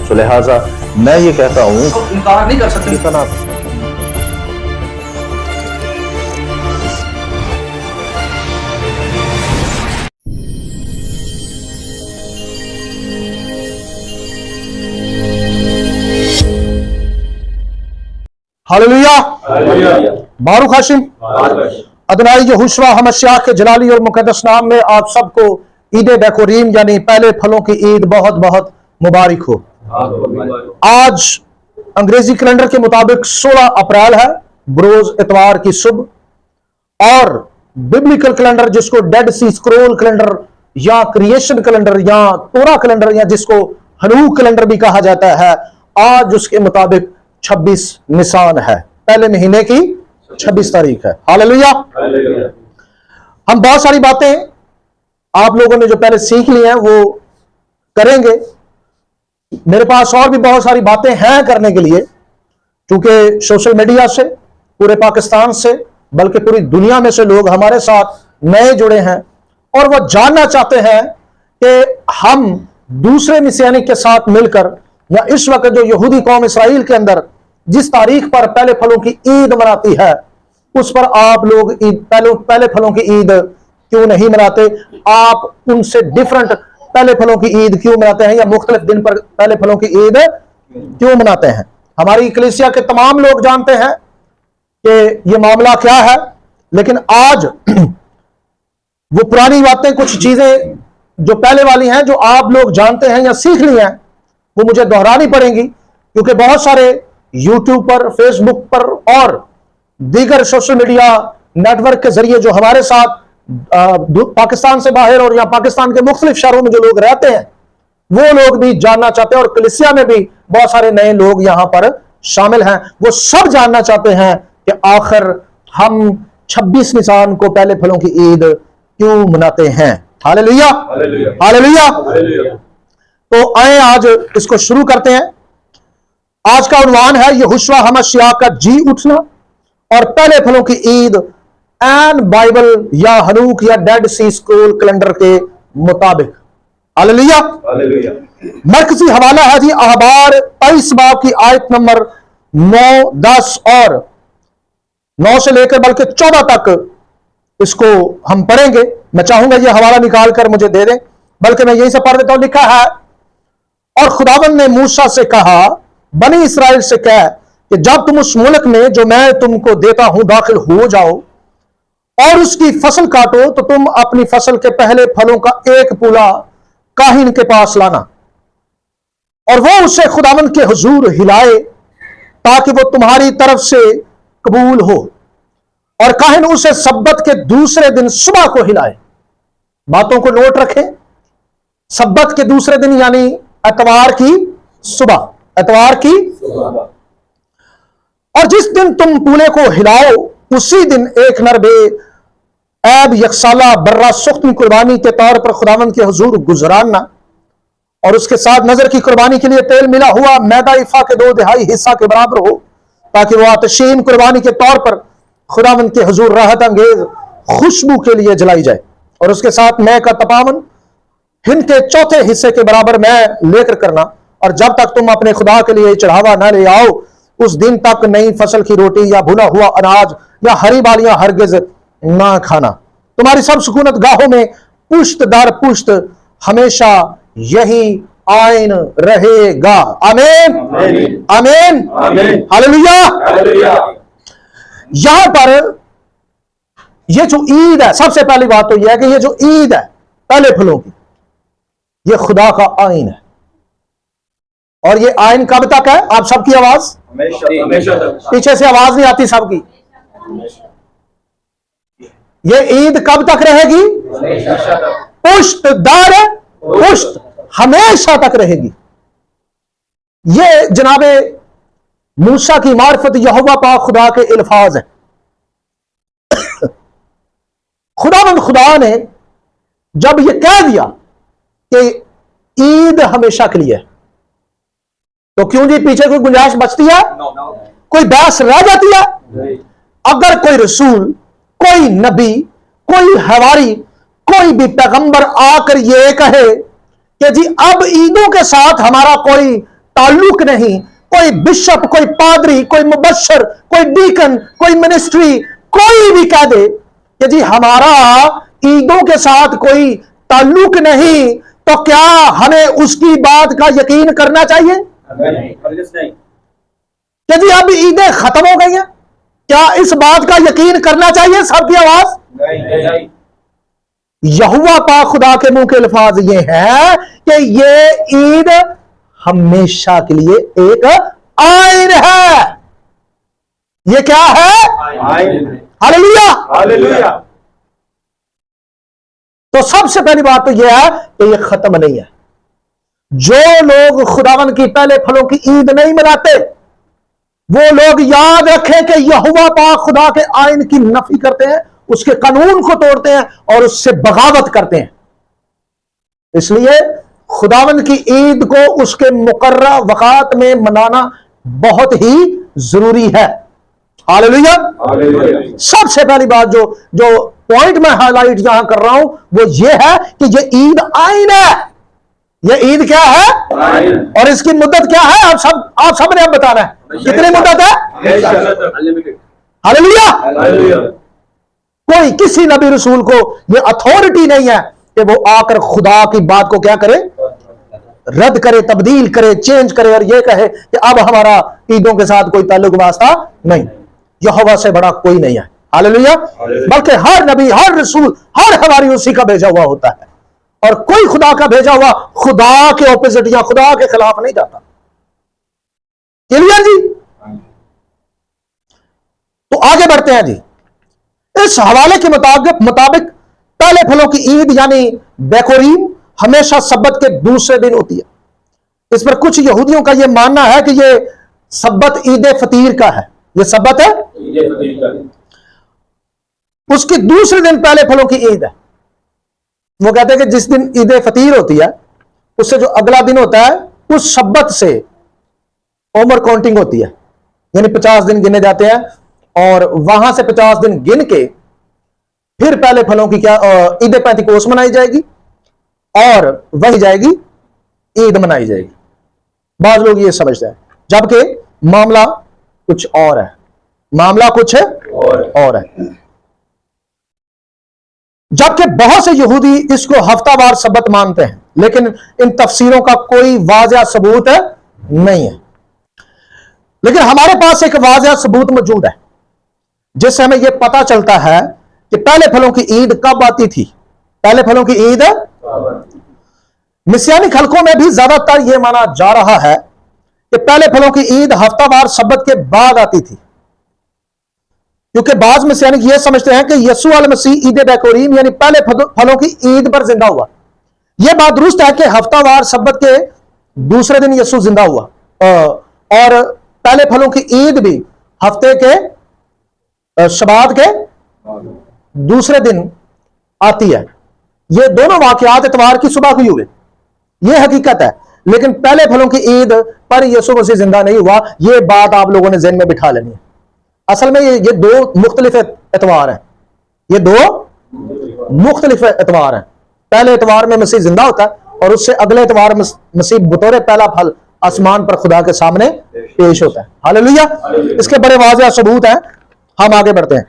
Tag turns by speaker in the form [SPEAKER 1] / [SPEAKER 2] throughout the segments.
[SPEAKER 1] तो लिहाजा मैं ये कहता हूँ
[SPEAKER 2] तो इनकार नहीं कर सकते।
[SPEAKER 1] इतना
[SPEAKER 3] हालेलुया, बारूक हाशिम, अदनाई यहोशुआ हमश्याह के जलाली और मुकद्दस नाम में आप सबको ईद बैकोरीम यानी पहले फलों की ईद बहुत बहुत मुबारक हो। आज अंग्रेजी कैलेंडर के मुताबिक 16 अप्रैल है, बरोज इतवार की सुबह, और बिब्लिकल कैलेंडर जिसको डेड सी स्क्रोल कैलेंडर या क्रिएशन कैलेंडर या तोरा कैलेंडर या जिसको हनूक कैलेंडर भी कहा जाता है, आज उसके मुताबिक 26 निसान है, पहले महीने की 26 तारीख है। हालेलुया। हम बहुत सारी बातें आप लोगों ने जो पहले सीख ली हैं वो करेंगे। मेरे पास और भी बहुत सारी बातें हैं करने के लिए, क्योंकि सोशल मीडिया से पूरे पाकिस्तान से बल्कि पूरी दुनिया में से लोग हमारे साथ नए जुड़े हैं और वो जानना चाहते हैं कि हम दूसरे मिसियानिक के साथ मिलकर या इस वक्त जो यहूदी कौम इसराइल के अंदर जिस तारीख पर पहले फलों की ईद मनाती है उस पर आप लोग पहले फलों की ईद क्यों नहीं मनाते? आप उनसे डिफरेंट पहले फलों की ईद क्यों मनाते हैं या मुख्तलिफ दिन पर पहले फलों की ईद क्यों मनाते हैं? हमारी कलीसिया के तमाम लोग जानते हैं कि यह मामला क्या है, लेकिन आज वो पुरानी बातें, कुछ चीजें जो पहले वाली हैं जो आप लोग जानते हैं या सीख ली हैं, वो मुझे दोहरानी पड़ेंगी, क्योंकि बहुत सारे यूट्यूब पर, फेसबुक पर और दीगर सोशल मीडिया नेटवर्क के जरिए जो हमारे साथ पाकिस्तान से बाहर और या पाकिस्तान के मुख्तलिफ शहरों में जो लोग रहते हैं वो लोग भी जानना चाहते हैं, और कलीसिया में भी बहुत सारे नए लोग यहां पर शामिल हैं। वो सब जानना चाहते हैं कि आखिर हम 26 निसान को पहले फलों की ईद क्यों मनाते हैं। Hallelujah, hallelujah. तो आए आज इसको शुरू करते हैं। आज का उन्वान है यहोशुआ हमश्याह का जी उठना और पहले फलों की ईद एन बाइबल या हनूक या डेड सी स्क्रोल कैलेंडर के मुताबिक। हालेलुया। मरकजी हवाला है जी अहबार 23 बाब की आयत नंबर 9, 10 और 9 से लेकर बल्कि 14 तक इसको हम पढ़ेंगे। मैं चाहूंगा ये हवाला निकाल कर मुझे दे दें, बल्कि मैं यहीं से पढ़ देता हूं। लिखा है, और खुदावंद ने मूसा से कहा, बनी इसराइल से कह कि जब तुम उस मुल्क में जो मैं तुमको देता हूं दाखिल हो जाओ और उसकी फसल काटो, तो तुम अपनी फसल के पहले फलों का एक पूला काहिन के पास लाना और वो उसे खुदावंद के हुजूर हिलाए ताकि वो तुम्हारी तरफ से कबूल हो, और काहिन उसे सब्बत के दूसरे दिन सुबह को हिलाए। बातों को नोट रखें, सब्बत के दूसरे दिन यानी इतवार की सुबह, इतवार की। और जिस दिन तुम पूले को हिलाओ उसी दिन एक नर बे ऐब यकसाला बर्रा सुख्त कुर्बानी के तौर पर खुदावंद के हुजूर गुजराना, और उसके साथ नजर की कुर्बानी के लिए तेल मिला हुआ मैदा इफा के 2/2 हिस्सा के बराबर हो, ताकि वह आतशीन कुर्बानी के तौर पर खुदावंद के हुजूर राहत अंगेज खुशबू के लिए जलाई जाए। और उसके साथ मैं का तपावन हिंद के 4थे हिस्से के बराबर मैं लेकर करना, और जब तक तुम अपने खुदा के लिए चढ़ावा न ले आओ उस दिन तक नई फसल की रोटी या भुना हुआ अनाज या हरी बालियां हरगिज ना खाना। तुम्हारी सब सुकूनत गाहों में पुश्त दर पुश्त हमेशा यही आइन रहेगा। आमीन, आमीन, हालेलुया। यहां पर यह जो ईद है, सबसे पहली बात तो यह है कि यह जो ईद है पहले फलों की, यह खुदा का आइन है। और ये आइन कब तक है? आप सबकी आवाज हमेशा तक। पीछे से आवाज नहीं आती सबकी। ये ईद कब तक रहेगी? पुश्त दर पुश्त हमेशा तक रहेगी। ये जनाबे मूसा की मार्फत यहोवा पाक खुदा के अल्फाज है। खुदा ने जब ये कह दिया कि ईद हमेशा के लिए, तो क्यों जी पीछे कोई गुंजाइश बचती है? कोई बहस रह जाती है? अगर कोई रसूल, कोई नबी, कोई हवारी, कोई भी पैगंबर आकर ये कहे कि जी अब ईदों के साथ हमारा कोई ताल्लुक नहीं। कोई बिशप, कोई पादरी, कोई मुबशर, कोई डीकन, कोई मिनिस्ट्री, कोई भी कह दे कि जी हमारा ईदों के साथ कोई ताल्लुक नहीं, तो क्या हमें उसकी बात का यकीन करना चाहिए? नहीं। कि जी अब ईदें खत्म हो गई हैं, क्या इस बात का यकीन करना चाहिए? सबकी आवाज नहीं। यहोवा पाक खुदा के मुंह के अल्फाज ये है कि ये ईद हमेशा के लिए एक आइन है। ये क्या है? Hallelujah, hallelujah. तो सबसे पहली बात तो यह है कि यह खत्म नहीं है। जो लोग खुदावन की पहले फलों की ईद नहीं मनाते, वो लोग याद रखें कि यहोवा पाक खुदा के आइन की नफी करते हैं, उसके कानून को तोड़ते हैं और उससे बगावत करते हैं। इसलिए खुदावन की ईद को उसके मुकर्रर वक़ात में मनाना बहुत ही जरूरी है। हालेलुया। सबसे पहली बात जो पॉइंट मैं हाईलाइट यहां कर रहा हूं वो ये है कि ये ईद आइन है। ये ईद क्या है? और इसकी मुद्दत क्या है? आप सब ने अब बताना है। कितनी मुद्दत है? हालेलुया। कोई किसी नबी रसूल को ये अथॉरिटी नहीं है कि वो आकर खुदा की बात को क्या करे? रद्द करे, तब्दील करे, चेंज करे और ये कहे कि अब हमारा ईदों के साथ कोई ताल्लुक वास्ता नहीं। यहोवा से बड़ा कोई नहीं है। हालेलुया। बल्कि हर नबी, हर रसूल, हर हवारी उसी का भेजा हुआ होता है और कोई खुदा का भेजा हुआ खुदा के ऑपोजिट या खुदा के खिलाफ नहीं जाता। क्लियर जी? तो आगे बढ़ते हैं जी। इस हवाले के मुताबिक पहले फलों की ईद यानी बैकोरीम हमेशा सब्बत के दूसरे दिन होती है। इस पर कुछ यहूदियों का यह मानना है कि यह सब्बत ईद फतीर का है। यह सब्बत है उसके दूसरे दिन पहले फलों की ईद है। वो कहते हैं कि जिस दिन ईद फतीर होती है उससे जो अगला दिन होता है उस सब्बत से उम्र काउंटिंग होती है, यानी 50 दिन गिने जाते हैं और वहां से 50 दिन गिन के फिर पहले फलों की क्या ईद पैंतीकोस मनाई जाएगी और वही जाएगी ईद मनाई जाएगी। बाद लोग ये समझते हैं, जबकि मामला कुछ और है। मामला कुछ और है। जबकि बहुत से यहूदी इसको हफ्तावार सब्बत मानते हैं, लेकिन इन तफसीरों का कोई वाज़िह सबूत नहीं है। लेकिन हमारे पास एक वाज़िह सबूत मौजूद है जिससे हमें यह पता चलता है कि पहले फलों की ईद कब आती थी। पहले फलों की ईद मिस्यानिक हलकों में भी ज्यादातर यह माना जा रहा है कि पहले फलों की ईद हफ्तावार सब्बत के बाद आती थी, क्योंकि बाज मिस्यानिक यह समझते हैं कि यीशु अल मसीह ईद बैकोरीम यानी पहले फलों की ईद पर जिंदा हुआ। यह बात दुरुस्त है कि हफ्तावार सब्बत के दूसरे दिन यीशु जिंदा हुआ और पहले फलों की ईद भी हफ्ते के शबात के दूसरे दिन आती है। ये दोनों वाकयात इतवार की सुबह को हुए, ये हकीकत है। लेकिन पहले फलों की ईद पर यीशु मसीह जिंदा नहीं हुआ, ये बात आप लोगों ने ज़हन में बिठा लेनी है। असल में ये दो मुख्तलिफ एतवार हैं। ये दो मुख्तलिफ एतवार हैं। पहले एतवार में मसीह जिंदा होता है और उससे अगले एतवार मसीह बतौर पहला फल आसमान पर खुदा के सामने पेश होता है। हालेलुया। इसके बड़े वाज़िह सबूत हैं। हम आगे बढ़ते हैं।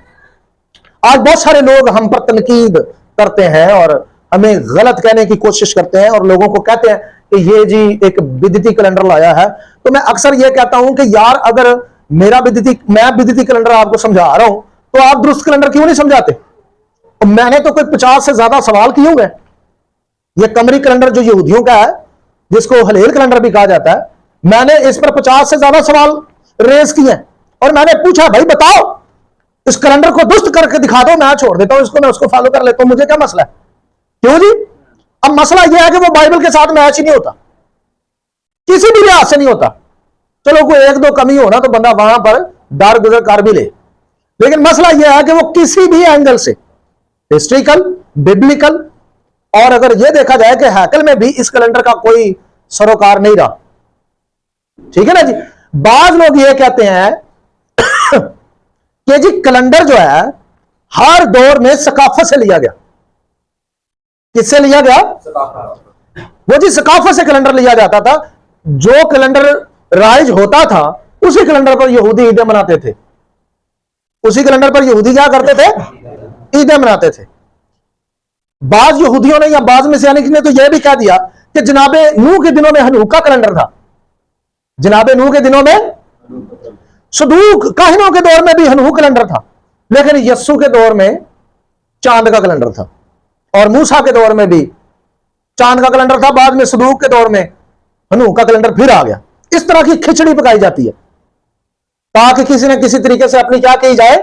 [SPEAKER 3] आज बहुत सारे लोग हम पर तनकीद करते हैं और हमें गलत कहने की कोशिश करते हैं और लोगों को कहते हैं कि ये जी एक बिदती कैलेंडर लाया है। तो मैं अक्सर ये कहता हूं कि यार, अगर मैं बिदती कैलेंडर आपको समझा रहा हूं तो आप दुरुस्त कैलेंडर क्यों नहीं समझाते? तो मैंने तो कोई 50 से ज्यादा सवाल किए हुए। ये कमरी कैलेंडर जो यहूदियों का है, जिसको हलेल कैलेंडर भी कहा जाता है, मैंने इस पर 50 से ज्यादा सवाल रेज किए और मैंने पूछा, भाई बताओ इस कैलेंडर को दुरुस्त करके दिखा दो, मैं छोड़ देता हूं इसको, मैं उसको फॉलो कर लेता हूं, मुझे क्या मसला है? क्यों जी? अब मसला यह है कि वो बाइबल के साथ मैच ही नहीं होता, किसी भी लिहाज से नहीं होता। चलो कोई एक दो कमी हो ना तो बंदा वहां पर दार गुजर कर भी ले, लेकिन मसला यह है कि वो किसी भी एंगल से हिस्ट्रिकल, बिब्लिकल, और अगर यह देखा जाए कि हैकल में भी इस कैलेंडर का कोई सरोकार नहीं रहा। ठीक है ना जी? बाज लोग ये कहते हैं कि जी कैलेंडर जो है हर दौर में सकाफत से लिया गया। किससे लिया गया? वो जी सकाफत से कैलेंडर लिया जाता था। जो कैलेंडर राइज होता था उसी कैलेंडर पर यहूदी ईदें मनाते थे। उसी कैलेंडर पर यहूदी क्या करते थे? ईदें मनाते थे। बाज यहूदियों ने या बाज मसीहानिक ने तो यह भी कह दिया कि जनाबे नूह के दिनों में हनूका कैलेंडर था। जनाबे नूह के दिनों में सदूक काहिनों के दौर में भी हनूक कैलेंडर था, लेकिन यस्सु के दौर में चांद का कैलेंडर था, और मूसा के दौर में भी चांद का कैलेंडर था। बाद में सदूक के दौर में हनूक का कैलेंडर फिर आ गया। इस तरह की खिचड़ी पकाई जाती है ताकि किसी न किसी तरीके से अपनी क्या की जाए,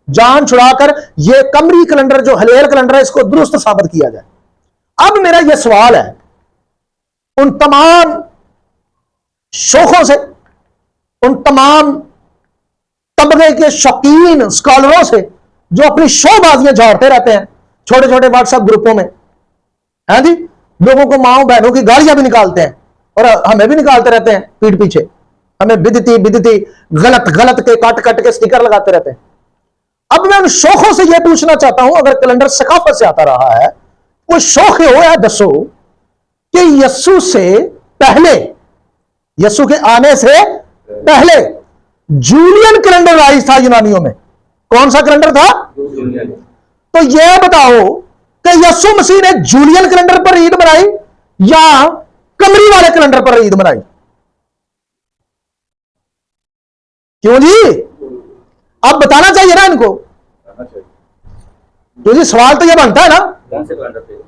[SPEAKER 3] जान छुड़ाकर यह कमरी कैलेंडर जो हलेल कैलेंडर है इसको दुरुस्त साबित किया जाए। अब मेरा यह सवाल है उन तमाम शोखों से, उन तमाम तबके के शौकीन स्कॉलरों से जो अपनी शोबाजियां झाड़ते रहते हैं छोटे छोटे व्हाट्सएप ग्रुपों में, हैं जी, लोगों को माओ बहनों की गालियां भी निकालते हैं और हमें भी निकालते रहते हैं पीठ पीछे, हमें बिदती गलत गलत के काट काट के स्टिकर लगाते रहते हैं। अब मैं उन शौखों से यह पूछना चाहता हूं, अगर कैलेंडर सकाफत से आता रहा है, कोई शौक हो या दसो कि यस्सु से पहले, यस्सु के आने से पहले जूलियन कैलेंडर राइज था यूनानियों में। कौन सा कैलेंडर था? तो यह बताओ कि यस्सु मसीह ने जूलियन कैलेंडर पर ईद मनाई या कमरी वाले कैलेंडर पर ईद मनाई? क्यों जी? अब बताना चाहिए ना इनको, क्योंकि सवाल तो यह बनता है ना।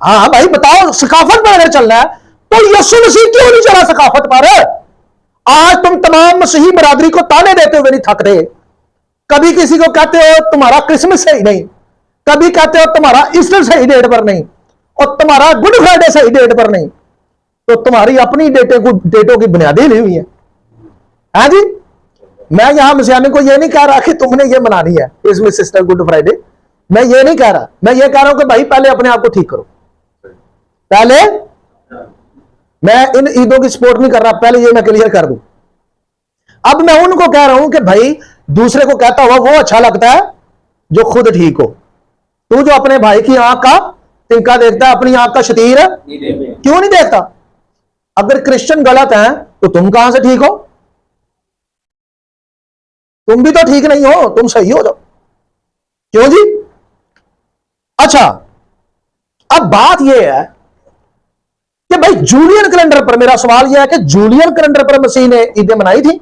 [SPEAKER 3] हाँ भाई बताओ, सकाफत पर अगर चलना है तो यस्सु मसीह क्यों नहीं चला सकाफत पर? आज तुम तमाम मसीही बरादरी को ताने देते हुए नहीं थक रहे। कभी किसी को कहते हो तुम्हारा क्रिसमस सही नहीं, कभी कहते हो तुम्हारा ईस्टर सही डेट पर नहीं, और तुम्हारा गुड फ्राइडे सही डेट पर नहीं, तो तुम्हारी अपनी डेटों की बुनियादें ली हुई है। हाँ जी, मैं यहां मसीहानी को यह नहीं कह रहा कि तुमने ये मनानी है क्रिसमस, ईस्टर, गुड फ्राइडे, मैं ये नहीं कह रहा। मैं ये कह रहा हूं कि भाई पहले अपने आप को ठीक करो। पहले मैं इन ईदों की सपोर्ट नहीं कर रहा, पहले ये मैं क्लियर कर दूं। अब मैं उनको कह रहा हूं कि भाई दूसरे को कहता हुआ वो अच्छा लगता है जो खुद ठीक हो। तू जो अपने भाई की आंख का तिनका देखता है, अपनी आंख का शतीर क्यों नहीं देखता? अगर क्रिश्चियन गलत है तो तुम कहां से ठीक हो? तुम भी तो ठीक नहीं हो, तुम सही हो जाओ। क्यों जी? अच्छा, अब बात यह है कि भाई जूलियन कैलेंडर पर, मेरा सवाल यह है कि जूलियन कैलेंडर पर मसीह ने ईदें मनाई थी?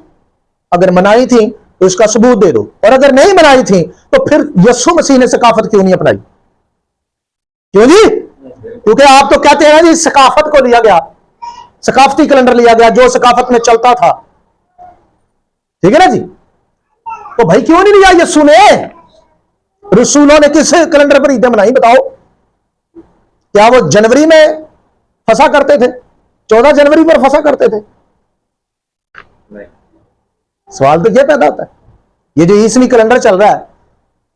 [SPEAKER 3] अगर मनाई थी तो इसका सबूत दे दो, और अगर नहीं मनाई थी तो फिर यस्सु मसीह ने सकाफत क्यों नहीं अपनाई? क्यों जी? क्योंकि आप तो कहते हैं ना जी सकाफत को लिया गया, सकाफती कैलेंडर लिया गया जो सकाफत में चलता था, ठीक है ना जी। तो भाई क्यों नहीं लिया यस्सु ने? रसूलों ने किस कैलेंडर पर ईदें मनाई बताओ? क्या वो जनवरी में फंसा करते थे? 14 जनवरी पर फंसा करते थे? नहीं। सवाल तो यह पैदा होता है। ये जो ईसवी कैलेंडर चल रहा है,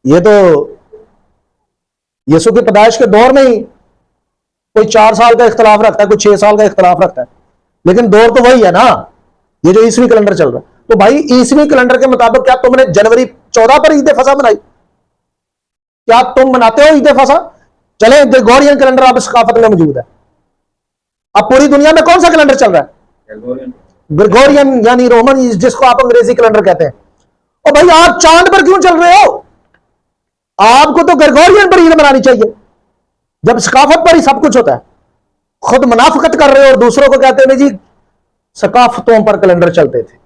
[SPEAKER 3] ये तो यीशु की पैदाइश के दौर में ही कोई 4 साल का इख्तलाफ रखता है, कोई 6 साल का इख्तलाफ रखता है, लेकिन दौर तो वही है ना। ये जो ईसवी कैलेंडर चल रहा है, तो भाई ईसवी कैलेंडर के मुताबिक क्या तुमने जनवरी 14 पर ईद फसा मनाई? क्या तुम मनाते हो ईद फसा? चले ग्रेगोरियन कैलेंडर अब सकाफत में मौजूद है। अब पूरी दुनिया में कौन सा कैलेंडर चल रहा है? ग्रेगोरियन, यानी रोमन, जिसको आप अंग्रेजी कैलेंडर कहते हैं। और भाई आप चांद पर क्यों चल रहे हो? आपको तो ग्रेगोरियन पर ईद मनानी चाहिए, जब सकाफत पर ही सब कुछ होता है। खुद मुनाफिकत कर रहे हो और दूसरों को कहते हैं जी सकाफतों पर कैलेंडर चलते थे।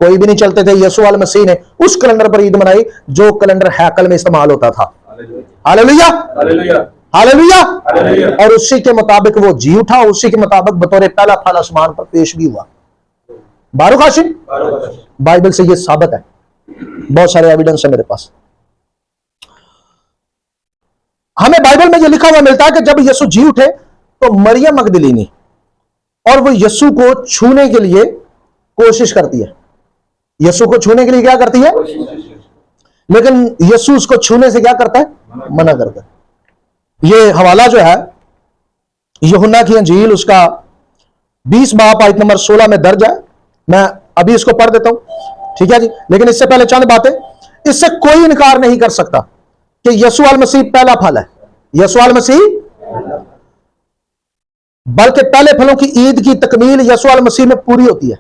[SPEAKER 3] कोई भी नहीं चलते थे। यीशु अल मसीह ने उस कैलेंडर पर ईद मनाई जो कैलेंडर हैकल में इस्तेमाल होता था। Hallelujah, hallelujah. और उसी के मुताबिक वो जी उठा, उसी के मुताबिक बतौर पहला फल आसमान पर पेश भी हुआ। बारूक हाशिम, बाइबल से ये साबित है, बहुत सारे एविडेंस है मेरे पास। हमें बाइबल में ये लिखा हुआ मिलता है कि जब यीशु जी उठे तो मरियम मगदलीनी और वो यीशु को छूने के लिए कोशिश करती है। यीशु को छूने के लिए क्या करती है? लेकिन यीशु उसको छूने से क्या करता है? मना करता है। ये हवाला जो है यूहन्ना की अंजील उसका 20 बाब आयत नंबर 16 में दर्ज है। मैं अभी इसको पढ़ देता हूं, ठीक है जी। लेकिन इससे पहले चंद बातें। इससे कोई इनकार नहीं कर सकता कि यीशु अल मसीह पहला फल है। यीशु अल मसीह बल्कि पहले फलों की ईद की तकमील यीशु अल मसीह में पूरी होती है।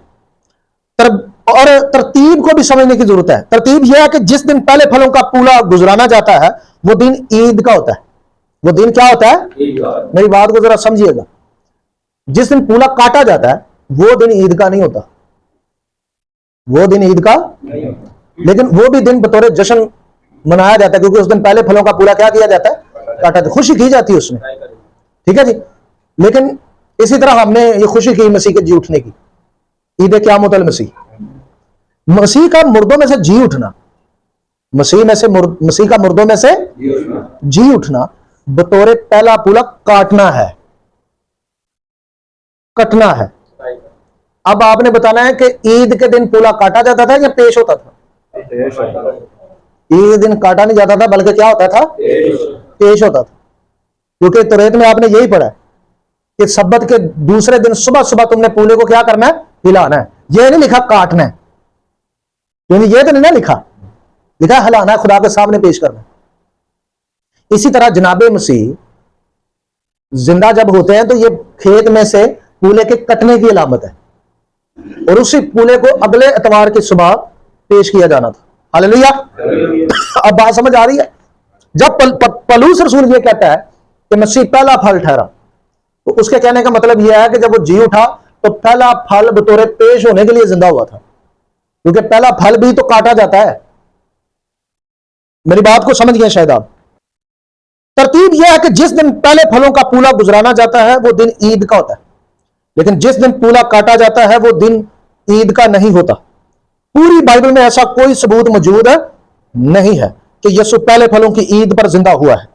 [SPEAKER 3] और तरतीब को भी समझने की जरूरत है। तरतीब यह है कि जिस दिन पहले फलों का पूला गुजराना जाता है वो दिन ईद का होता है। वो दिन क्या होता है? मेरी बात को जरा समझिएगा। जिस दिन पूला काटा जाता है वो दिन ईद का नहीं होता, वो दिन ईद का लेकिन वो भी दिन बतौर जश्न मनाया जाता है, क्योंकि उस दिन पहले फलों का पूरा क्या किया जाता है? काटा जाता है, खुशी की जाती है उसमें। ठीक है जी। लेकिन इसी तरह हमने ये खुशी की मसीह के जी उठने की, ईद क़यामत अल मसीह, मसीह का मुर्दों में से जी उठना, मसीह का मुर्दों में से जी उठना बतौर पहला पूला काटना है, कटना है। अब आपने बताना है कि ईद के दिन पूला काटा जाता था या पेश होता था? ईद दिन काटा नहीं जाता था बल्कि क्या होता था? पेश होता था। क्योंकि तौरात में आपने यही पढ़ा है कि सब्बत के दूसरे दिन सुबह सुबह तुमने पूले को क्या करना है? हिलाना है। यह नहीं लिखा काटना है, क्योंकि यह तो नहीं ना लिखा, लिखा हिलाना है, खुदा के सामने पेश करना है। इसी तरह जनाबे मसीह जिंदा जब होते हैं तो ये खेत में से पूले के कटने की अलामत है, और उसी पूले को अगले इतवार की सुबह पेश किया जाना था। हालेलुया। अब बात समझ आ रही है? जब पलूस रसूल ये कहता है कि मसीह पहला फल ठहरा, तो उसके कहने का मतलब यह है कि जब वो जी उठा तो पहला फल बतौर पेश होने के लिए जिंदा हुआ था, क्योंकि पहला फल भी तो काटा जाता है। मेरी बात को समझ गए शायद आप? तरतीब यह है कि जिस दिन पहले फलों का पूला गुजराना जाता है वो दिन ईद का होता है, लेकिन जिस दिन पूला काटा जाता है वो दिन ईद का नहीं होता। पूरी बाइबल में ऐसा कोई सबूत मौजूद नहीं है कि यीशु पहले फलों की ईद पर जिंदा हुआ है।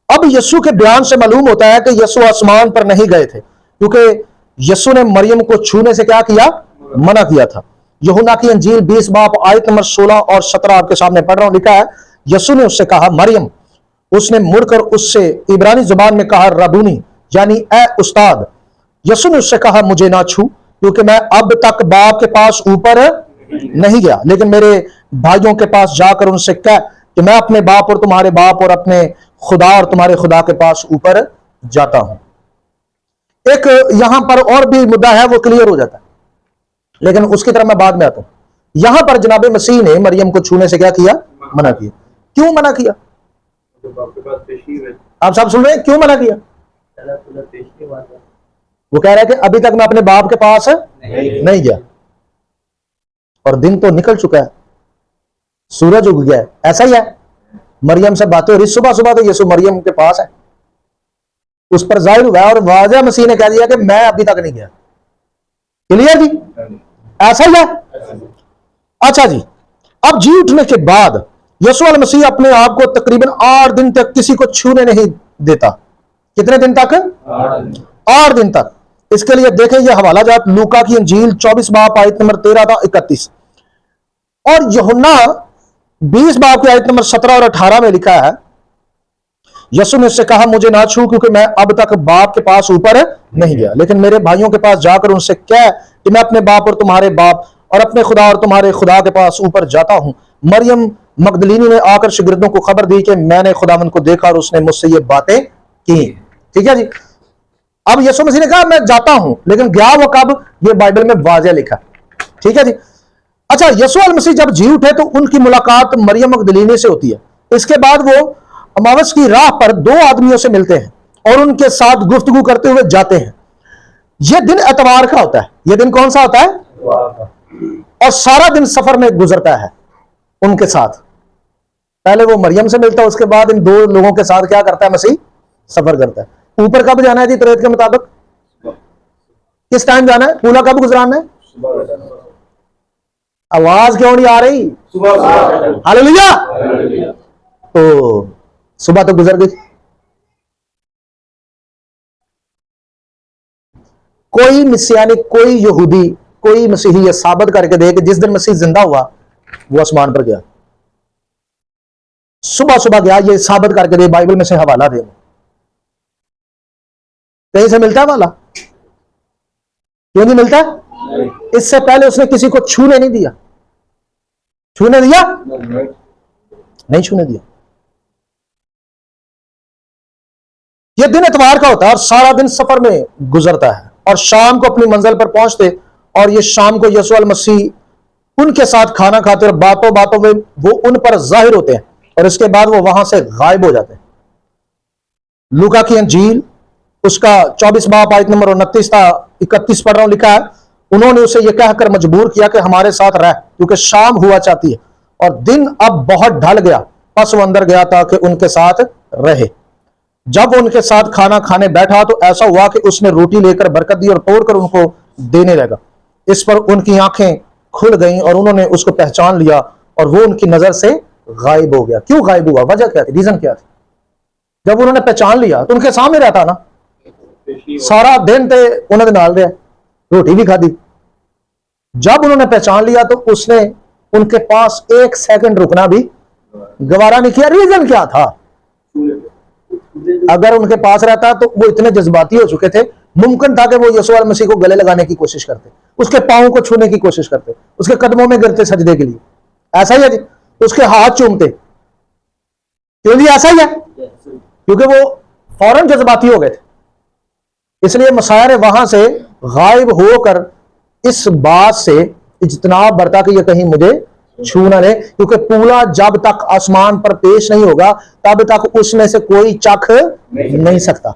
[SPEAKER 3] अब यीशु के बयान से मालूम होता है कि यीशु आसमान पर नहीं गए थे, क्योंकि यीशु ने मरियम को छूने से क्या किया? मना किया था। यूहन्ना की अंजील 20 बाब आयत नंबर 16 और 17 आपके सामने पढ़ रहा हूं। लिखा है, यीशु ने उससे कहा मरियम। उसने मुड़कर उससे इब्रानी जुबान में कहा रबूनी, यानी ए उस्ताद। यीशु ने उससे कहा मुझे ना छू, क्योंकि मैं अब तक बाप के पास ऊपर नहीं गया, लेकिन मेरे भाइयों के पास जाकर उनसे कह कि मैं अपने बाप और तुम्हारे बाप और अपने खुदा और तुम्हारे खुदा के पास ऊपर जाता हूं। एक यहां पर और भी मुद्दा है, वो क्लियर हो जाता है, लेकिन उसकी तरफ मैं बाद में आता हूं। यहां पर जनाबे मसीह ने मरियम को छूने से क्या किया? मना किया। क्यों मना किया? आप सब सुन रहे हैं? क्यों मना किया? वो कह रहा है कि अभी तक मैं अपने बाप के पास नहीं गया, और दिन तो निकल चुका है, सूरज उग गया है। ऐसा ही है, मरियम से बातें हो रही सुबह सुबह, तो यीशु मरियम के पास है, उस पर जाहिर हुआ है, और वाज़ह मसीह ने कह दिया कि मैं अभी तक नहीं गया। क्लियर जी? ऐसा ही है। अच्छा जी, अब जी उठने के बाद यीशु अल मसीह अपने आप को तकरीबन 8 दिन तक किसी को छूने नहीं देता। कितने दिन तक? 8 दिन तक। इसके लिए देखें, यह हवाला जात लूका की अंजील 24 बाब आयत नंबर 13 था 31, और यूहन्ना 20 बाब की आयत नंबर 17 और 18 में लिखा है, यीशु ने उससे कहा मुझे ना छू, क्योंकि मैं अब तक बाप के पास ऊपर नहीं गया, लेकिन मेरे भाइयों के पास जाकर उनसे कह कि मैं अपने बाप और तुम्हारे बाप और अपने खुदा और तुम्हारे खुदा के पास ऊपर जाता हूं। मरियम मगदलीनी ने आकर शागिर्दों को खबर दी कि मैंने खुदावंद को देखा और उसने मुझसे ये बातें की। ठीक है जी। अब यीशु मसीह ने कहा मैं जाता हूं, लेकिन गया वो कब? ये बाइबल में वाज़ह लिखा। ठीक है जी। अच्छा, यीशु अल मसीह जब जी उठे तो उनकी मुलाकात मरियम मगदलीनी से होती है। इसके बाद वो अमावस की राह पर 2 आदमियों से मिलते हैं और उनके साथ गुफ्तगू करते हुए जाते हैं। यह दिन एतवार का होता है। यह दिन कौन सा होता है? और सारा दिन सफर में गुजरता है उनके साथ। पहले वो मरियम से मिलता है, उसके बाद इन 2 लोगों के साथ क्या करता है? मसीह सफर करता है। ऊपर कब जाना है जी तौरात के मुताबिक? किस टाइम जाना है? पूला कब गुजराना है? आवाज क्यों नहीं आ रही? हालेलुया। तो सुबह तो गुजर गई। कोई मिसियानिक, कोई यहूदी, कोई मसीही यह साबित करके दे कि जिस दिन मसीह जिंदा हुआ वो आसमान पर गया, सुबह सुबह गया, ये साबित करके दे, बाइबल में से हवाला दे। कहीं से मिलता है वाला? क्यों नहीं मिलता? इससे पहले उसने किसी को छूने नहीं दिया। छूने दिया? नहीं छूने दिया। ये दिन इतवार का होता है और सारा दिन सफर में गुजरता है और शाम को अपनी मंजिल पर पहुंचते और ये शाम को यीशु मसीह उनके साथ खाना खाते और बातों बातों में वो उन पर जाहिर होते हैं और इसके बाद वो वहां से गायब हो जाते हैं। लूका की अंजील उसका 24 बाब आयत नंबर 29 था 31 पढ़ रहा हूं, लिखा है उन्होंने उसे यह कहकर मजबूर किया कि हमारे साथ रह, क्योंकि शाम हुआ चाहती है और दिन अब बहुत ढल गया। बस वो अंदर गया था कि उनके साथ रहे। जब वो उनके साथ खाना खाने बैठा तो ऐसा हुआ कि उसने रोटी लेकर बरकत दी और तोड़कर उनको देने लगा। इस पर उनकी आंखें खुल गईं और उन्होंने उसको पहचान लिया और वो उनकी नजर से गायब हो गया। क्यों गायब हुआ? वजह क्या थी? रीजन क्या थी? जब उन्होंने पहचान लिया तो उनके सामने रहता ना, सारा दिन थे उन्होंने नाल रहा, रोटी भी खाधी। जब उन्होंने पहचान लिया तो उसने उनके पास एक सेकंड रुकना भी गवारा नहीं किया। रीजन क्या था? अगर उनके पास रहता तो वो इतने जज्बाती हो चुके थे, मुमकिन था कि वो यीशु मसीह को गले लगाने की कोशिश करते, उसके पांव को छूने की कोशिश करते, उसके कदमों में गिरते सजदे के लिए। ऐसा ही है जी, उसके हाथ चूमते। क्यों जी? ऐसा ही है, क्योंकि वो फौरन जज्बाती हो गए थे। इसलिए मसाया ने वहां से गायब होकर इस बात से इज्तनाब बरता कि ये कहीं मुझे छू न ले, क्योंकि पूला जब तक आसमान पर पेश नहीं होगा तब तक उसमें से कोई चख नहीं सकता।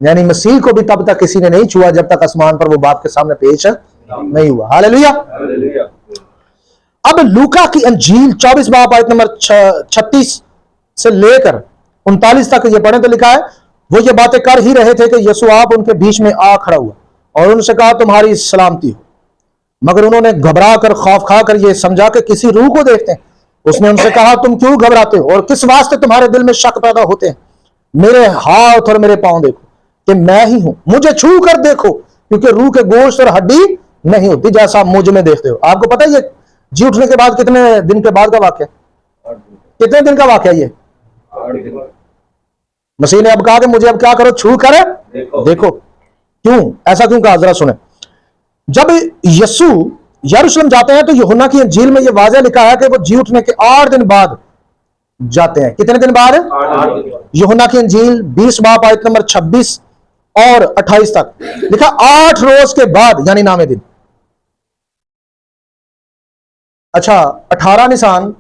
[SPEAKER 3] यानी मसीह को भी तब तक किसी ने नहीं छुआ जब तक आसमान पर वो बाप के सामने पेश नहीं हुआ। हालेलुया। अब लूका की अंजील 24 बाब आयत नंबर 36 से लेकर 39 तक ये पढ़े तो लिखा है वो ये बातें कर ही रहे थे कि यीशु आप उनके बीच में आ खड़ा हुआ और उनसे कहा तुम्हारी सलामती हो। मगर उन्होंने घबरा कर खौफ खाकर ये समझा कि किसी रूह को देखते हैं। उसने उनसे कहा तुम क्यों घबराते हो और किस वास्ते तुम्हारे दिल में शक पैदा होते हैं? मेरे हाथ और मेरे पांव देखो कि मैं ही हूं, मुझे छू कर देखो, क्योंकि रूह के गोश्त और हड्डी नहीं होती जैसा आप मुझ में देखते हो। आपको पता है ये जी उठने के बाद कितने दिन के बाद का वाक्य? कितने दिन का वाक्य ये? मसीह ने अब कहा कि मुझे अब क्या करो? छू कर देखो। क्यों ऐसा क्यों कहा? जरा सुने। जब यीशु यरूशलेम जाते हैं तो यूहन्ना की अंजील में यह वाज़ेह लिखा है कि वो जी उठने के 8 दिन बाद जाते हैं। कितने दिन बाद? यूहन्ना की अंजील 20 बाब आयत नंबर 26 और 28 तक लिखा 8 रोज के बाद, यानी नामे दिन। अच्छा, 18 निशान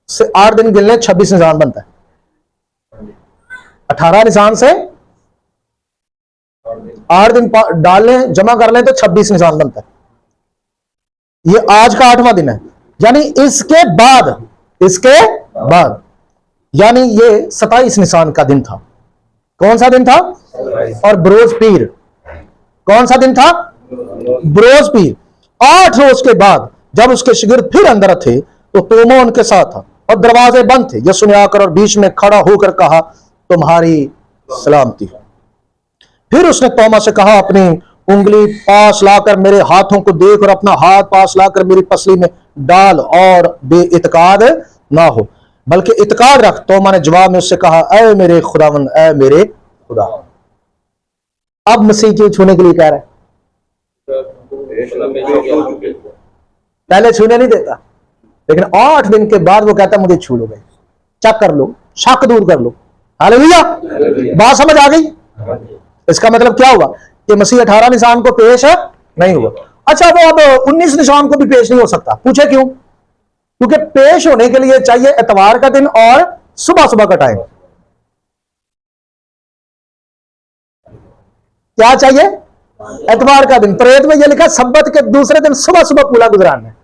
[SPEAKER 3] से 8 दिन गिनने 26 निशान बनता है। 18 निशान से 8 दिन डाल लें, जमा कर लें तो 26 निशान बनता है। ये आज का 8वां दिन है, यानी इसके बाद यानी ये 27 निशान का दिन था। कौन सा दिन था? और बरोज पीर। कौन सा दिन था? बरोज पीर। 8 रोज के बाद जब उसके शिगिर्द फिर अंदर थे तो तोमा उनके साथ था और दरवाजे बंद थे। यीशु ने आकर और बीच में खड़ा होकर कहा तुम्हारी सलामती हो। फिर उसने तोमा से कहा अपनी उंगली पास लाकर मेरे हाथों को देख और अपना हाथ पास लाकर मेरी पसली में डाल और बेइत्काद ना हो बल्कि इत्काद रख। तोमा ने जवाब में उससे कहा ऐ मेरे खुदावन, ऐ मेरे खुदा। अब मसीह क्यों छूने के लिए कह रहा है? पहले छूने नहीं देता, लेकिन 8 दिन के बाद वो कहता मुझे छू लो, गए चेक कर लो, शक दूर कर लो। हालेलुया। बात समझ आ गई? इसका मतलब क्या हुआ कि मसीह 18 निशान को पेश नहीं हुआ। अच्छा, वो अब 19 निशान को भी पेश नहीं हो सकता। पूछे क्यों? क्योंकि पेश होने के लिए चाहिए इतवार का दिन और सुबह सुबह का टाइम। क्या चाहिए? इतवार का दिन। प्रेत में यह लिखा सब्बत के दूसरे दिन सुबह सुबह पूला गुजराना है।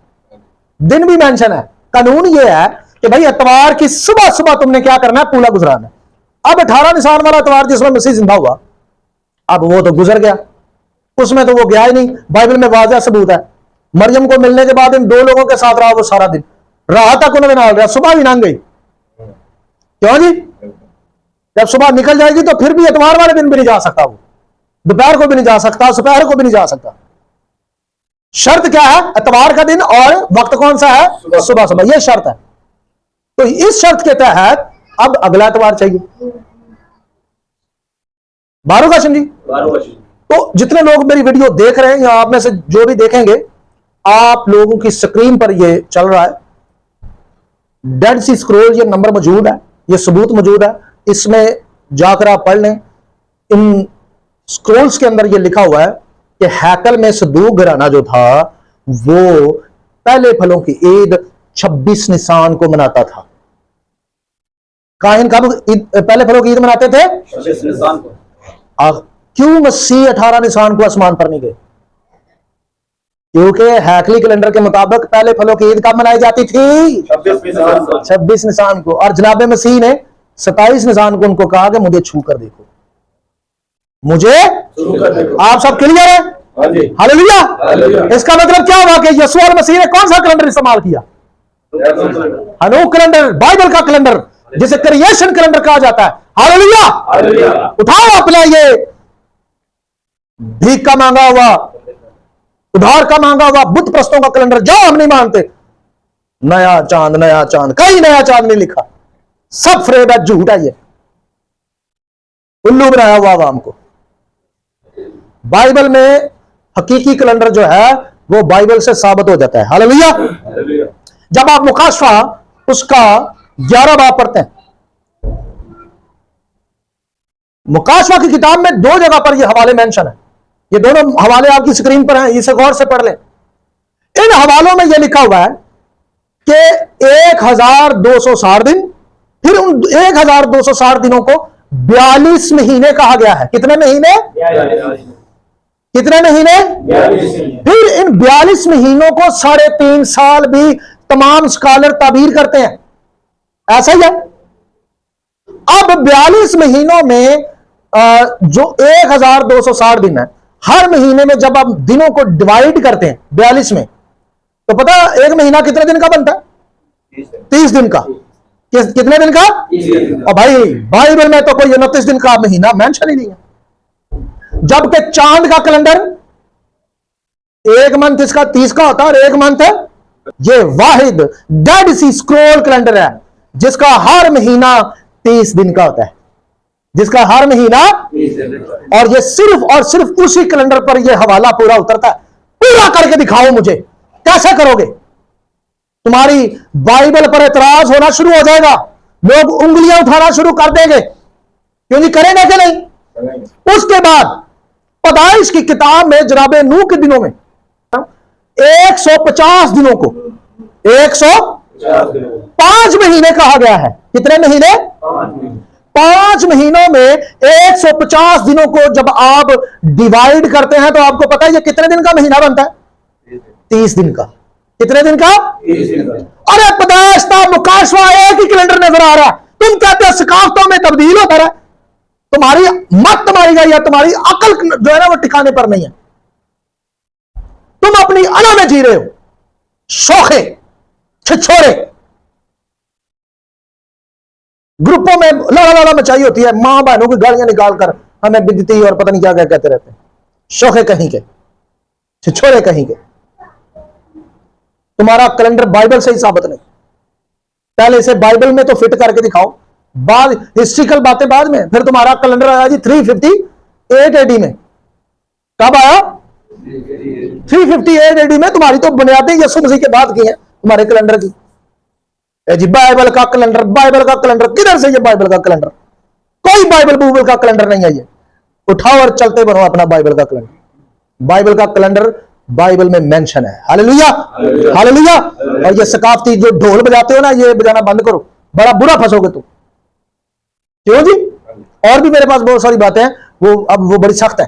[SPEAKER 3] दिन भी मेंशन है। कानून यह है कि भाई इतवार की सुबह सुबह तुमने क्या करना है? पूला गुजराना है। अब 18 निशान वाला इतवार जिसमें मसीह जिंदा हुआ, अब वो तो गुजर गया, उसमें तो वो गया ही नहीं। बाइबल में वाज़ेह सबूत है। मरियम को मिलने के बाद इन 2 लोगों के साथ रहा वो सारा दिन, रात तक उन्होंने नाल रहा, सुबह भी लंघ गई। क्यों जी? जब सुबह निकल जाएगी तो फिर भी इतवार वाले दिन भी नहीं जा सकता, वो दोपहर को भी नहीं जा सकता, दोपहर को भी नहीं जा सकता। शर्त क्या है? इतवार का दिन और वक्त कौन सा है? सुबह सुबह। यह शर्त है। तो इस शर्त के तहत अब अगला इतवार चाहिए। 12 का जी। तो जितने लोग मेरी वीडियो देख रहे हैं या आप में से जो भी देखेंगे, आप लोगों की स्क्रीन पर ये चल रहा है डेड सी स्क्रॉल, ये नंबर मौजूद है, ये सबूत मौजूद है। इसमें जाकर आप पढ़ लें, इन स्क्रोल्स के अंदर यह लिखा हुआ है कि हैकल में सदूक घराना जो था वो पहले फलों की ईद 26 निसान को मनाता था। काहिन कब पहले फलों की ईद मनाते थे?
[SPEAKER 2] 26 निसान को।
[SPEAKER 3] क्यों मसीह 18 निसान को आसमान पर नहीं गए? क्योंकि हैकली कैलेंडर के मुताबिक पहले फलों की ईद कब मनाई जाती थी? 26 निसान को। और जनाब मसीह ने 27 निसान को उनको कहा कि मुझे छू कर देखो, मुझे आप सब क्लियर है? हालेलुया। इसका मतलब क्या हुआ कि यीशु और मसीह ने कौन सा कैलेंडर इस्तेमाल किया? हनूक कैलेंडर, बाइबल का कैलेंडर, जिसे क्रिएशन कैलेंडर कहा जाता है। हालेलुया। उठाओ अपना ये भीख का मांगा हुआ, उधार का मांगा हुआ बुत प्रस्तों का कैलेंडर, जो हम नहीं मानते, नया चांद कहीं नया चांद नहीं लिखा, सब फ्रेब है, झूठ है, ये उल्लू बनाया हुआ आवाम को। बाइबल में हकीकी कैलेंडर जो है वो बाइबल से साबित हो जाता है। हालेलुया। जब आप मुकाशफा उसका 11 बाब पढ़ते हैं, मुकाशफा की किताब में 2 जगह पर ये हवाले मेंशन है। ये दोनों हवाले आपकी स्क्रीन पर हैं, इसे गौर से पढ़ लें। इन हवालों में यह लिखा हुआ है कि 1260 दिन, फिर उन 1260 दिनों को 42 महीने कहा गया है। कितने महीने? 42। फिर इन 42 महीनों को 3.5 साल भी तमाम स्कॉलर ताबीर करते हैं, ऐसा ही है। अब 42 महीनों में जो 1260 दिन है, हर महीने में जब आप दिनों को डिवाइड करते हैं 42 में, तो पता एक महीना कितने दिन का बनता है? 30 दिन का। कितने दिन का? और भाई बाइबल में तो कोई 29 दिन का महीना मेंशन ही नहीं है। जबकि चांद का कैलेंडर एक मंथ इसका 30 का होता है, और एक मंथ ये वाहिद डेड सी स्क्रॉल कैलेंडर है जिसका हर महीना 30 दिन का होता है, जिसका हर महीना, और ये सिर्फ और सिर्फ उसी कैलेंडर पर ये हवाला पूरा उतरता है। पूरा करके दिखाओ मुझे, कैसे करोगे? तुम्हारी बाइबल पर एतराज होना शुरू हो जाएगा, लोग उंगलियां उठाना शुरू कर देंगे, क्योंकि करेंगे कि नहीं? उसके बाद पैदाइश की किताब में जनाबे नूह के दिनों में 150 दिनों को 105 महीने कहा गया है। कितने महीने? 5 महीनों में 150 दिनों को जब आप डिवाइड करते हैं तो आपको पता है ये कितने दिन का महीना बनता है? 30 दिन का। कितने दिन का? 30 दिन का। अरे पैदाइश का मुकाशवा एक ही कैलेंडर नजर आ रहा है, तुम कहते हो सकाफतों में तब्दील होता रहा। तुम्हारी मत मारी गई है, तुम्हारी अकल जो है ना वो ठिकाने पर नहीं है। तुम अपनी अना में जी रहे हो, शोखे छिछोरे ग्रुपों में लड़ा मचाई होती है, मां बहनों की गालियां निकाल कर हमें बिदती और पता नहीं क्या क्या कहते रहते हैं। शोखे कहीं के, छिछोरे कहीं के। तुम्हारा कैलेंडर बाइबल से ही साबित नहीं। पहले इसे बाइबल में तो फिट करके दिखाओ, बाद हिस्ट्रिकल बातें बाद में। फिर तुम्हारा कैलेंडर आया जी 358 एडी में। कब आया? 358 एडी में। तुम्हारी तो बुनियादी यीशु मसीह के बाद की है तुम्हारे कैलेंडर की। जी बाइबल का कैलेंडर, बाइबल का कैलेंडर, किधर से ये बाइबल का कैलेंडर? कोई बाइबल का कैलेंडर नहीं है ये। उठाओ और चलते बनो अपना बाइबल का कैलेंडर। बाइबल का कैलेंडर बाइबल में मेंशन है। Hallelujah, hallelujah. और ये सकाफती जो ढोल बजाते हो ना, ये बजाना बंद करो, बड़ा बुरा फंसोगे तुम। क्यों जी? और भी मेरे पास बहुत सारी बातें हैं, वो बड़ी सख्त है,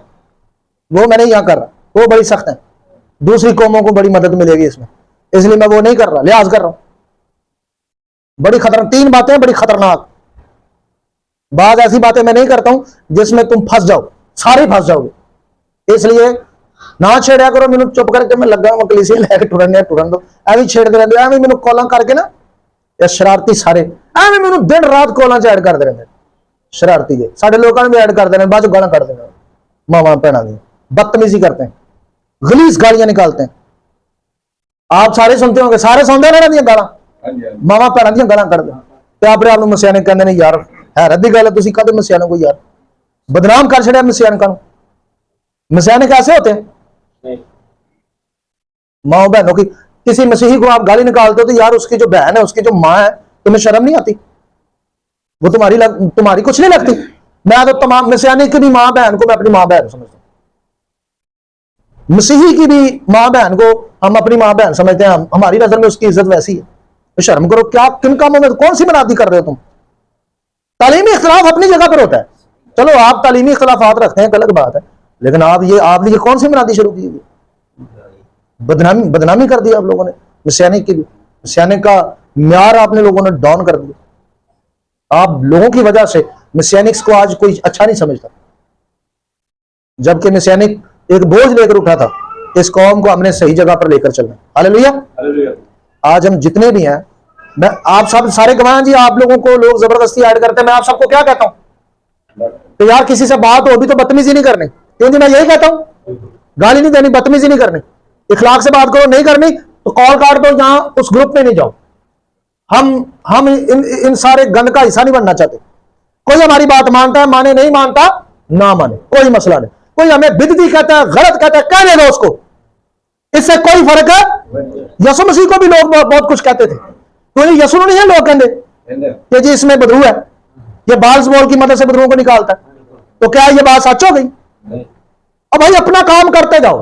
[SPEAKER 3] वो मैं नहीं यहां कर रहा, वो बड़ी सख्त है। दूसरी कौमों को बड़ी मदद मिलेगी इसमें, इसलिए मैं वो नहीं कर रहा, लिहाज कर रहा हूं। बड़ी खतरनाक 3 बातें, बड़ी खतरनाक। बाद ऐसी बातें मैं नहीं करता हूं जिसमें तुम फंस जाओ, सारे फंस जाओगे। इसलिए ना छेड़ा करो। मैंने चुप करके मैं लगा कलीसिया लैके टुरन दो, एवं छेड़ते रहते, एवं मैंने कॉल करके ना, या शरारती सारे एवं मैंने दिन रात कॉल च ऐड करते रहते, शरारती जे साडे लोगों ने भी ऐड कर देने, बाद गाला कट देना, मावा भैनों की बदतमीजी करते हैं, गलीज गालियां निकालते हैं। आप सारे सुनते होंगे, सारे सुनते हैं ना गाला, मावा भैनों दी गाला कट दे। अपने आप मसिया ने कहते हैं यार हैरत की गल है, तुसीं कदे मसिया को यार बदनाम कर छड़िया। मसियानका मसियानिक ऐसे होते हैं, माओ बहनों की। किसी मसीही को आप गाली निकालते हो तो यार उसकी जो बहन है, उसकी जो मां है, तुम्हें शर्म नहीं आती? वो तुम्हारी कुछ नहीं लगती? मैं तो तमाम मसीहानिक की भी माँ बहन को मैं अपनी माँ बहन समझता हूं, मसीही की भी माँ बहन को हम अपनी माँ बहन समझते हैं। हमारी नजर में उसकी इज्जत वैसी है। तो शर्म करो, क्या किन कामों में कौन सी मनादी कर रहे हो तुम? तालीमी इख्तिलाफ अपनी जगह पर होता है, चलो आप तालीमी इख्तिलाफात रखते हैं, अलग बात है, लेकिन आपने ये कौन सी मनादी शुरू की? बदनामी कर दी आप लोगों ने मसीहानिक की भी। मसीहानिक का म्यार आपने लोगों ने डाउन कर दिया। आप लोगों की वजह से मसीहानिक्स को आज कोई अच्छा नहीं समझता, जबकि मसीहानिक एक बोझ लेकर उठा था। इस कौम को हमने सही जगह पर लेकर चलना। हालेलुया। आज हम जितने भी हैं, मैं आप सब सारे गवाह जी, आप लोगों को लोग जबरदस्ती ऐड करते हैं। मैं आप सबको क्या कहता हूं कि यार किसी से बात हो भी तो बदतमीजी नहीं करनी, क्योंकि मैं यही कहता हूं, गाली नहीं देनी, बदतमीजी नहीं करनी, इखलाक से बात करो, नहीं करनी तो कॉल काट दो, यहां उस ग्रुप में नहीं जाओ। हम इन सारे गंद का हिस्सा नहीं बनना चाहते। कोई हमारी बात मानता है माने, नहीं मानता ना माने, कोई मसला नहीं। कोई हमें बिदती कहता है, गलत कहता है, कहने दो उसको, इससे कोई फर्क है। यसु मसीह को भी लोग बहुत कुछ कहते थे, तो ये यसु नहीं है, लोग कहते कि जी इसमें बदरू है, ये बाल्स बॉल की मदद से बदरुओं को निकालता है। तो क्या ये बात सच हो गई? अब भाई अपना काम करते जाओ।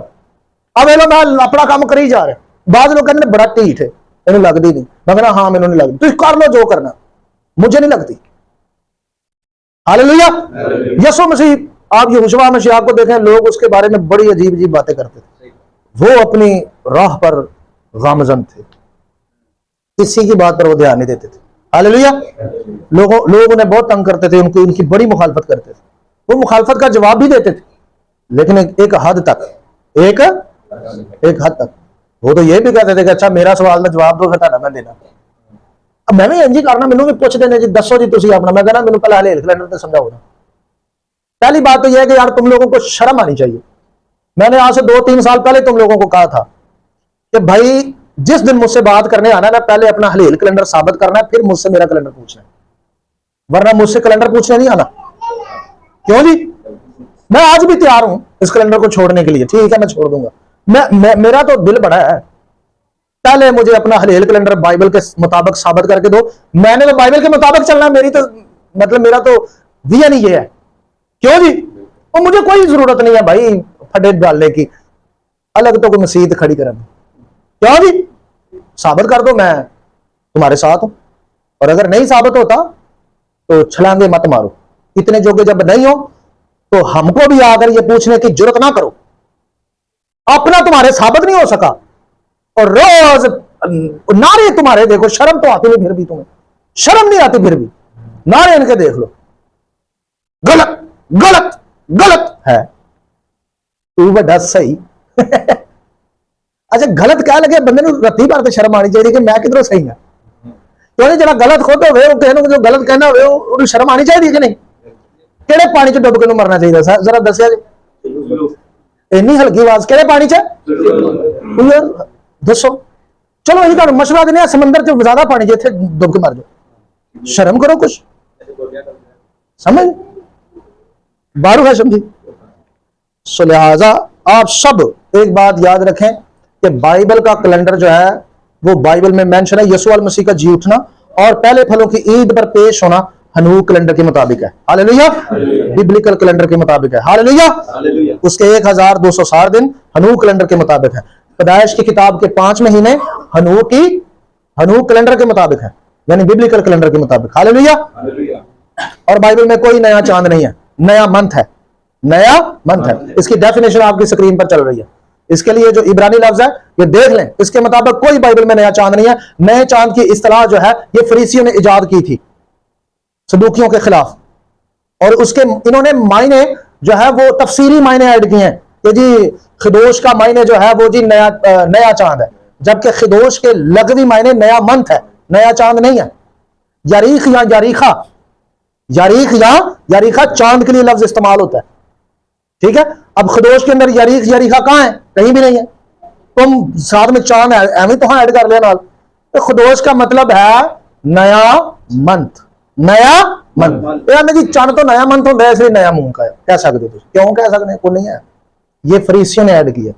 [SPEAKER 3] अब मैं अपना काम कर ही जा रहे, बाद लोग कहते बड़ा ढीठ है, मैंने लगती नहीं। मैं कहना हाँ मैंने नहीं लगती, तुम कर लो जो करना, मुझे नहीं लगती। हालेलुया। यसु मसीह, आप यहोशू मसीह को देखें, लोग उसके बारे में बड़ी अजीब अजीब बातें करते थे। वो अपनी राह पर गामजन थे, किसी की बात पर वो ध्यान नहीं देते थे। हालेलुया। लोग उन्हें बहुत तंग करते थे, उनकी बड़ी मुखालफत करते थे। वो मुखालफत का जवाब भी देते थे, लेकिन एक हद तक, एक हद तक। वो तो ये भी कहते थे कि अच्छा मेरा सवाल का जवाब दो, फिर मैं देना। अब मैं भी इंजी करना, मैनू भी पूछ देने जी, दसो जी तुसी अपना। मैं कहना मैनू पहले हलेल कैलेंडर तो समझाओ ना। पहली बात तो यह है कि यार तुम लोगों को शर्म आनी चाहिए। मैंने आज से 2-3 साल पहले तुम लोगों को कहा था कि भाई जिस दिन मुझसे बात करने आना ना, पहले अपना हलेल कैलेंडर साबित करना है, फिर मुझसे मेरा कैलेंडर पूछना है, वरना मुझसे कैलेंडर पूछने नहीं आना। क्यों जी? मैं आज भी तैयार हूं इस कैलेंडर को छोड़ने के लिए, ठीक है मैं छोड़ दूंगा। मेरा तो दिल बड़ा है, पहले मुझे अपना हलेल कैलेंडर बाइबल के मुताबिक साबित करके दो। मैंने तो बाइबल के मुताबिक चलना, मेरी तो मतलब मेरा तो विजन ही ये है। क्यों जी? और मुझे कोई जरूरत नहीं है भाई फटे डालने की, अलग तो कोई मसीत खड़ी करने। क्यों जी? साबित कर दो, मैं तुम्हारे साथ हूं। और अगर नहीं साबित होता तो छलांगे मत मारो। इतने जोगे जब नहीं हो तो हमको भी आकर ये पूछने की जरूरत ना करो। अपना तुम्हारे साबित नहीं हो सका और रोज नारे तुम्हारे देखो, शर्म तो आती नहीं, फिर भी तुम्हें शर्म नहीं आती, फिर भी नारे इनके देख लो, गलत गलत गलत है। तू बड़ा सही अच्छा गलत कह लगे बंदे ने रत्ती बार तो शर्म आनी चाहिए कि मैं किधरों सही है। क्यों जरा गलत खुद हो जो गलत कहना हो शर्म आनी चाहिए कि नहीं? केड़े पानी च डुब के मरना चाहिए जरा दसिया जी, इन्नी हल्की आवाज केड़े पानी च दसो। चलो यही तुहानू मशवरा देने, समंदर च ज्यादा पानी च इत्थे डुब के मर जाओ, शर्म करो कुछ, समझ बारू है समझी। सो लिहाजा आप सब एक बात याद रखें कि बाइबल का कैलेंडर जो है वो बाइबल में मेंशन है, यीशु मसीह का जी उठना और पहले फलों की ईद पर पेश होना हनूक कैलेंडर के मुताबिक है। हालेलुया। बिब्लिकल कैलेंडर के मुताबिक है। हालेलुया। उसके 1260 दिन हनूक कैलेंडर के मुताबिक है। पैदाइश की किताब के 5 महीने हनूक कैलेंडर के मुताबिक है, यानी बिब्लिकल कैलेंडर के मुताबिक। हालेलुया। और बाइबल में कोई नया चांद नहीं है, नया मंथ है, नया मंथ है। इसकी डेफिनेशन आपकी स्क्रीन पर चल रही है। इसके लिए जो इब्रानी लफ्ज है ये देख लें, इसके मुताबिक कोई बाइबल में नया चांद नहीं है। नए चांद की इस्तिलाह जो है ये फरीसियों ने इजाद की थी सदूकियों के खिलाफ, और उसके इन्होंने मायने जो है वो तफसीरी मायने ऐड किए हैं कि जी खिदोश का मायने जो है वो जी नया चांद है, जबकि खिदोश के लगवी मायने नया मंथ है, नया चांद नहीं है। यारीख या यारीखा चांद के लिए लफ्ज इस्तेमाल होता है, ठीक है। अब खिदोश के अंदर यारीखा कहां है? कहीं भी नहीं है। तुम साथ में चांद है एवं तो ऐड कर लिया नाल। तो खिदोश का मतलब है नया मंथ, नया मंथ। यानी कि चांद तो नया मंथ होता है, इसलिए नया मून का है, कह सकते हो। क्यों कह सकते हैं? को नहीं है, ये फरीसियों ने ऐड किया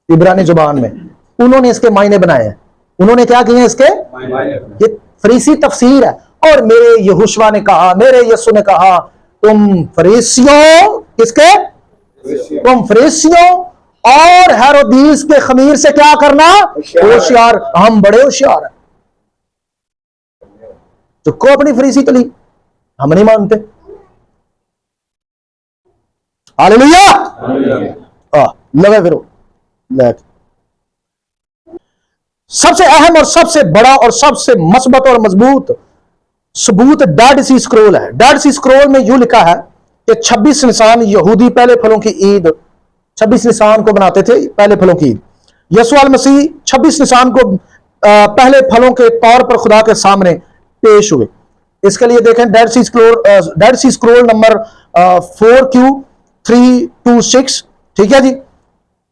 [SPEAKER 3] इब्रानी जुबान में, उन्होंने इसके मायने बनाए हैं। उन्होंने क्या किए इसके? ये फरीसी तफसीर है। और मेरे यहोशू ने कहा, मेरे यीशु ने कहा, तुम फरीसियों, किसके? तुम फरीसियों और हेरोदीस के खमीर से क्या करना? होशियार। हम बड़े होशियार हैं। चुको अपनी फरीसी तली, हम नहीं मानते। हालेलुया। लगे फिर सबसे अहम और सबसे बड़ा और सबसे मस्बत और मजबूत सबूत डेड सी स्क्रोल है। डेड सी स्क्रोल में यूं लिखा है कि 26 निसान यहूदी पहले फलों की ईद 26 निसान को बनाते थे, पहले फलों की ईद। यीशु मसीह 26 निसान को पहले फलों के तौर पर खुदा के सामने पेश हुए। इसके लिए देखें डेड सी स्क्रोल नंबर 4Q326, ठीक है जी।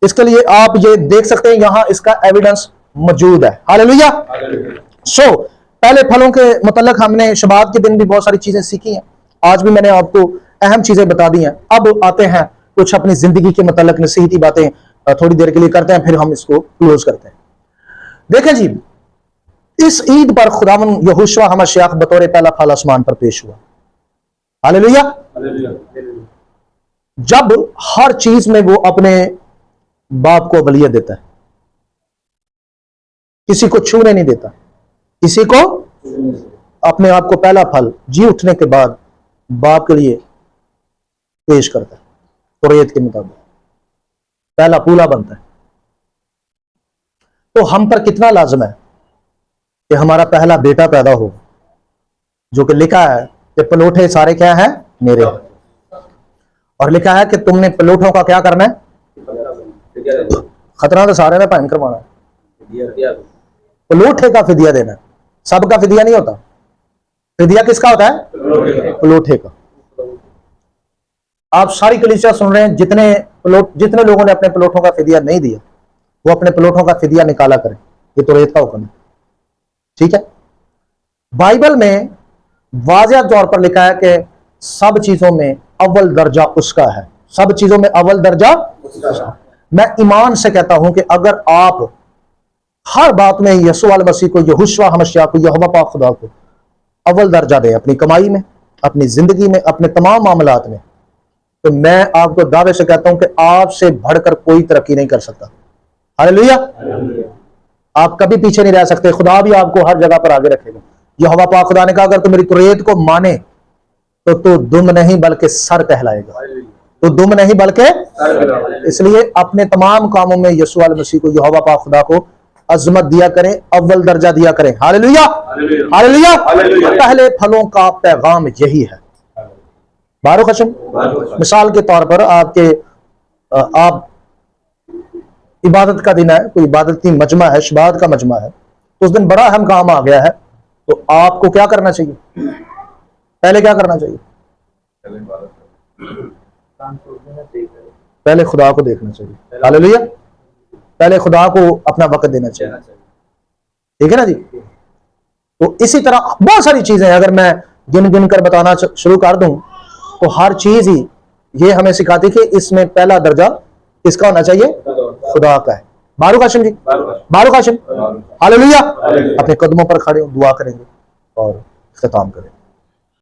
[SPEAKER 3] इसके लिए आप ये देख सकते हैं, यहां इसका एविडेंस मौजूद है। हालेलुया। सो पहले फलों के मतलब हमने शबात के दिन भी बहुत सारी चीजें सीखी हैं, आज भी मैंने आपको अहम चीजें बता दी हैं। अब आते हैं कुछ अपनी जिंदगी के मतलब नसीहती बातें थोड़ी देर के लिए करते हैं, फिर हम इसको क्लोज करते हैं। देखें जी, इस ईद पर खुदावन यहोशुआ हमश्याख बतौर पहला फल आसमान पर पेश हुआ। हालेलुया। जब हर चीज में वो अपने बाप को अवलियत देता है, किसी को छूने नहीं देता, किसी को अपने आप को पहला फल जी उठने के बाद बाप के लिए पेश करता है। कुरैत के मुताबिक पहला पूला बनता है। तो हम पर कितना लाजम है कि हमारा पहला बेटा पैदा हो, जो कि लिखा है कि पलोठे सारे क्या है? मेरे। और लिखा है कि तुमने पलोठों का क्या करना है? खतरा तो सारे में भयंकर माना है। पलोठे का फिदिया देना है। सबका फिदिया नहीं होता। फिदिया किसका होता है? पलोठे का। आप सारी कलीसिया सुन रहे हैं, जितने लोगों ने अपने पलोठों का फिदिया नहीं दिया, वो अपने पलोठों का फिदिया निकाला करें। ये तो रेत का हुक्म है, ठीक है। बाइबल में वाज़ेह तौर पर लिखा है कि सब चीजों में अव्वल दर्जा उसका है। सब चीजों में अव्वल दर्जा उसका। मैं ईमान से कहता हूं कि अगर आप हर बात में यीशु मसीह को, यहोशुआ हमश्याह को, यहोवा पाक खुदा को अव्वल दर्जा दें, अपनी कमाई में, अपनी जिंदगी में, अपने तमाम मामलात में, तो मैं आपको दावे से कहता हूं कि आपसे बढ़कर कोई तरक्की नहीं कर सकता। हालेलुया। आप कभी पीछे नहीं रह सकते। खुदा भी आपको हर जगह पर आगे रखेगा। यहोवा पाक खुदा ने कहा, अगर तू मेरी कुरैत को माने तो तू दुम नहीं बल्कि सर कहलाएगा। तो दुम नहीं बल्कि। इसलिए अपने तमाम कामों में यीशु मसीह को, यहोवा पाक खुदा को अजमत दिया करें, अव्वल दर्जा दिया करें। हालेलुया। हालेलुया। पहले फलों का पैगाम यही है। बारुख हशम। मिसाल के तौर पर आप इबादत का दिन है, कोई इबादत की मजमा है, शबात का मजमा है, तो उस दिन बड़ा अहम काम आ गया है, तो आपको क्या करना चाहिए? पहले क्या करना चाहिए? पहले खुदा को देखना चाहिए। हालेलुया। पहले खुदा को अपना वक्त देना चाहिए, ठीक है ना जी। तो इसी तरह बहुत सारी चीजें, अगर मैं गिन गिन कर बताना शुरू कर दूं तो हर चीज ही ये हमें सिखाती कि इसमें पहला दर्जा किसका होना चाहिए? खुदा का है। बारुख हाशिम जी, बारुख हाशिम। हालेलुया। अपने कदमों पर खड़े हो, दुआ करेंगे और खत्म करेंगे।